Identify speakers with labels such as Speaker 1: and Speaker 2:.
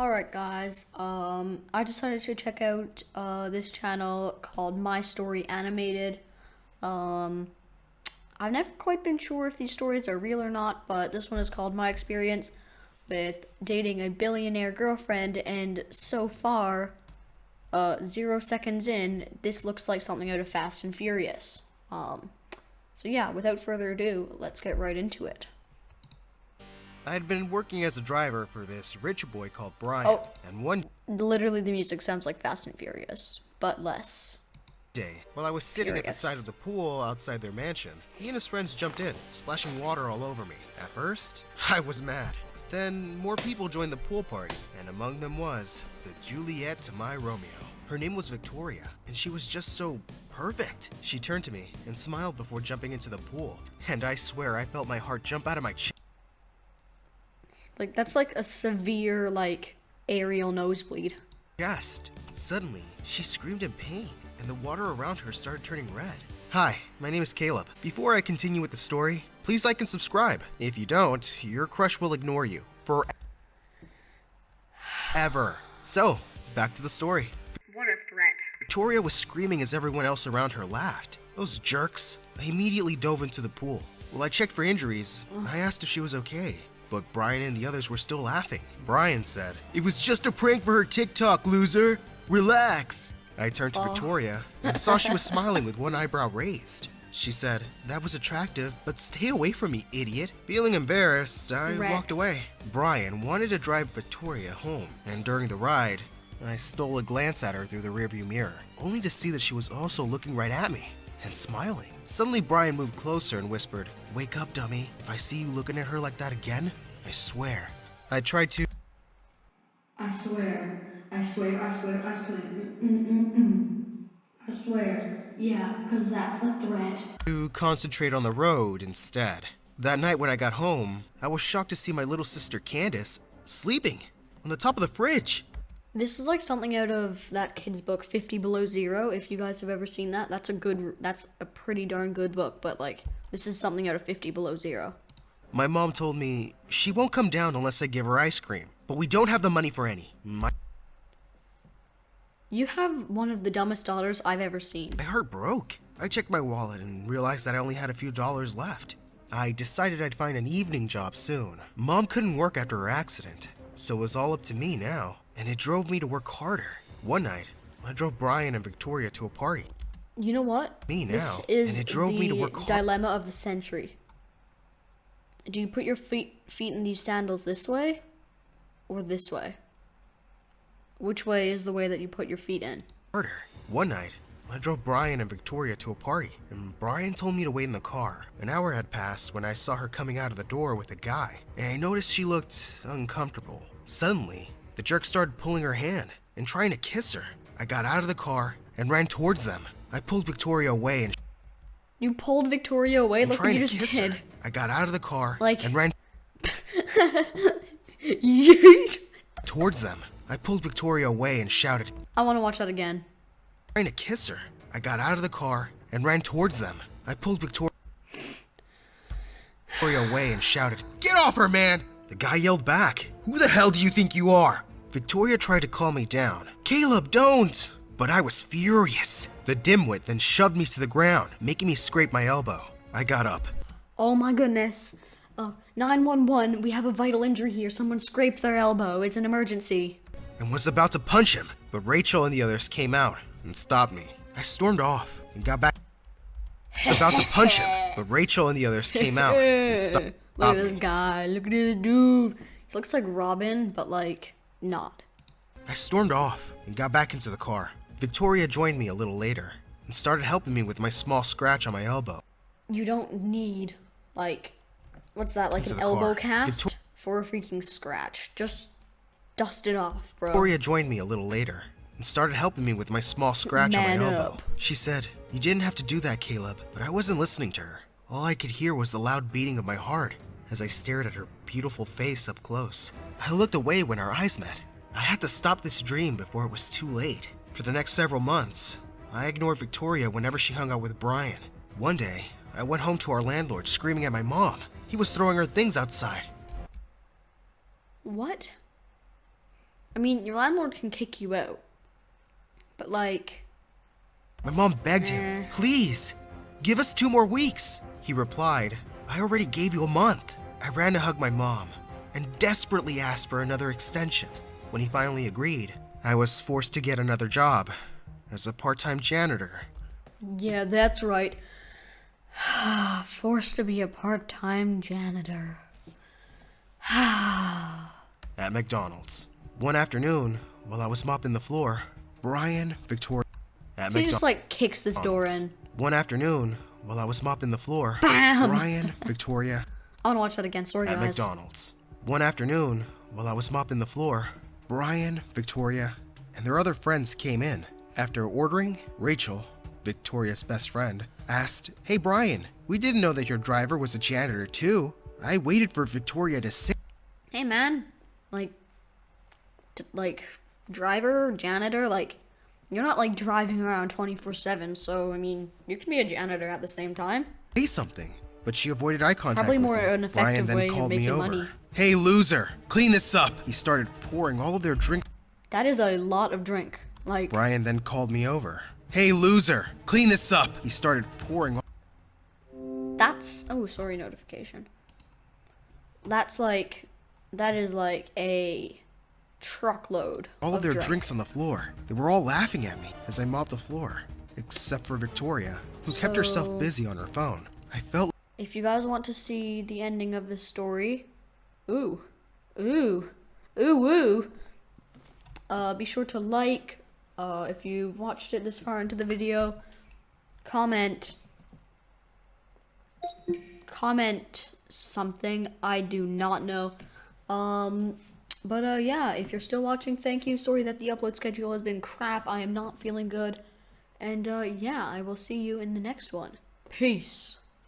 Speaker 1: Alright guys, I decided to check out this channel called My Story Animated. I've never quite been sure if these stories are real or not, but this one is called My Experience with Dating a Billionaire Girlfriend, and so far, 0 seconds in, this looks like something out of Fast and Furious. So yeah, without further ado, let's get right into it.
Speaker 2: I had been working as a driver for this rich boy called Brian, and one
Speaker 1: Literally the music sounds like Fast and Furious, but less.
Speaker 2: day, while I was sitting at the side of the pool outside their mansion, he and his friends jumped in, splashing water all over me. At first, I was mad. Then, more people joined the pool party, and among them was the Juliet to my Romeo. Her name was Victoria, and she was just so perfect. She turned to me and smiled before jumping into the pool, and I swear I felt my heart jump out of my chest.
Speaker 1: Like, that's like a severe, aerial nosebleed.
Speaker 2: Suddenly, she screamed in pain, and the water around her started turning red. Hi, my name is Caleb. Before I continue with the story, please like and subscribe. If you don't, your crush will ignore you. Forever. So, back to the story.
Speaker 1: What a threat.
Speaker 2: Victoria was screaming as everyone else around her laughed. Those jerks. I immediately dove into the pool. While I checked for injuries, I asked if she was okay. But Brian and the others were still laughing. Brian said, "It was just a prank for her TikTok, loser. Relax." I turned to Victoria and saw she was smiling with one eyebrow raised. She said, "That was attractive, but stay away from me, idiot." Feeling embarrassed, I walked away. Brian wanted to drive Victoria home, and during the ride, I stole a glance at her through the rearview mirror, only to see that she was also looking right at me and smiling. Suddenly, Brian moved closer and whispered, "Wake up, dummy. If I see you looking at her like that again, I swear." I tried to
Speaker 1: I swear. I swear. I swear. Yeah, because that's a threat.
Speaker 2: concentrate on the road instead. That night when I got home, I was shocked to see my little sister Candace sleeping on the top of the fridge.
Speaker 1: This is like something out of that kid's book, 50 Below Zero. If you guys have ever seen that, that's a pretty darn good book, but this is something out of 50 Below Zero.
Speaker 2: My mom told me she won't come down unless I give her ice cream, but we don't have the money for any.
Speaker 1: You have one of the dumbest daughters I've ever seen.
Speaker 2: My heart broke. I checked my wallet and realized that I only had a few dollars left. I decided I'd find an evening job soon. Mom couldn't work after her accident, so it was all up to me now, and it drove me to work harder. One night, I drove Brian and Victoria to a party.
Speaker 1: You know what?
Speaker 2: This is and it drove me to work
Speaker 1: the dilemma of the century. Do you put your feet in these sandals this way or this way? Which way is the way that you put your feet in?
Speaker 2: Harder. One night, I drove Brian and Victoria to a party, and Brian told me to wait in the car. An hour had passed when I saw her coming out of the door with a guy, and I noticed she looked uncomfortable. Suddenly, the jerk started pulling her hand and trying to kiss her. I got out of the car and ran towards them. I pulled Victoria away and
Speaker 1: You pulled Victoria away? Look what you just did.
Speaker 2: I got out of the car and ran towards them. I pulled Victoria away and shouted,
Speaker 1: I want to watch that again.
Speaker 2: Trying to kiss her. I got out of the car and ran towards them. I pulled Victoria away and shouted, "Get off her, man!" The guy yelled back, "Who the hell do you think you are?" Victoria tried to calm me down. "Caleb, don't!" But I was furious. The dimwit then shoved me to the ground, making me scrape my elbow. I got up.
Speaker 1: Oh my goodness. 911, we have a vital injury here. Someone scraped their elbow. It's an emergency.
Speaker 2: And was about to punch him, but Rachel and the others came out and stopped me. I stormed off and got back. I was about to punch him, but Rachel and the others came out and stopped me.
Speaker 1: Look at this guy. Look at this dude. He looks like Robin, but not.
Speaker 2: I stormed off and got back into the car. Victoria joined me a little later and started helping me with my small scratch on my elbow.
Speaker 1: You don't need, what's that, an elbow cast for a freaking scratch. Just dust it off, bro.
Speaker 2: Victoria joined me a little later and started helping me with my small scratch on my elbow. She said, "You didn't have to do that, Caleb," but I wasn't listening to her. All I could hear was the loud beating of my heart as I stared at her beautiful face up close. I looked away when our eyes met. I had to stop this dream before it was too late. For the next several months, I ignored Victoria whenever she hung out with Brian. One day, I went home to our landlord screaming at my mom. He was throwing her things outside.
Speaker 1: What? I mean, your landlord can kick you out. But like...
Speaker 2: My mom begged him, please, give us 2 more weeks. He replied, I already gave you a month. I ran to hug my mom and desperately asked for another extension. When he finally agreed, I was forced to get another job as a part-time janitor.
Speaker 1: Yeah, that's right. Forced to be a part-time janitor.
Speaker 2: At McDonald's. One afternoon, while I was mopping the floor, Brian, Victoria... At
Speaker 1: He just like kicks this door in.
Speaker 2: One afternoon, while I was mopping the floor,
Speaker 1: Bam!
Speaker 2: Brian, Victoria...
Speaker 1: I wanna watch that again, sorry
Speaker 2: At
Speaker 1: guys.
Speaker 2: McDonald's. One afternoon, while I was mopping the floor, Brian, Victoria, and their other friends came in. After ordering, Rachel, Victoria's best friend, asked, Hey Brian, we didn't know that your driver was a janitor too. I waited for Victoria to say...
Speaker 1: Hey man, like driver, janitor, like, you're not like driving around 24/7, so I mean, you can be a janitor at the same time.
Speaker 2: Say something, but she avoided eye contact
Speaker 1: Probably
Speaker 2: with
Speaker 1: more
Speaker 2: me.
Speaker 1: an effective
Speaker 2: Brian then
Speaker 1: way of
Speaker 2: called me
Speaker 1: making
Speaker 2: over.
Speaker 1: money.
Speaker 2: Hey loser, clean this up. He started pouring all of their drink.
Speaker 1: That is a lot of drink. Like,
Speaker 2: Brian then called me over. Hey loser, clean this up. He started pouring.
Speaker 1: that's, oh, sorry, notification. That is like a truckload
Speaker 2: All of their
Speaker 1: drink.
Speaker 2: drinks on the floor. They were all laughing at me as I mopped the floor, except for Victoria, who kept herself busy on her phone. I felt...
Speaker 1: If you guys want to see the ending of this story, be sure to like, if you've watched it this far into the video, comment something, I do not know. Yeah, if you're still watching, thank you. Sorry that the upload schedule has been crap. I am not feeling good. And yeah, I will see you in the next one. Peace.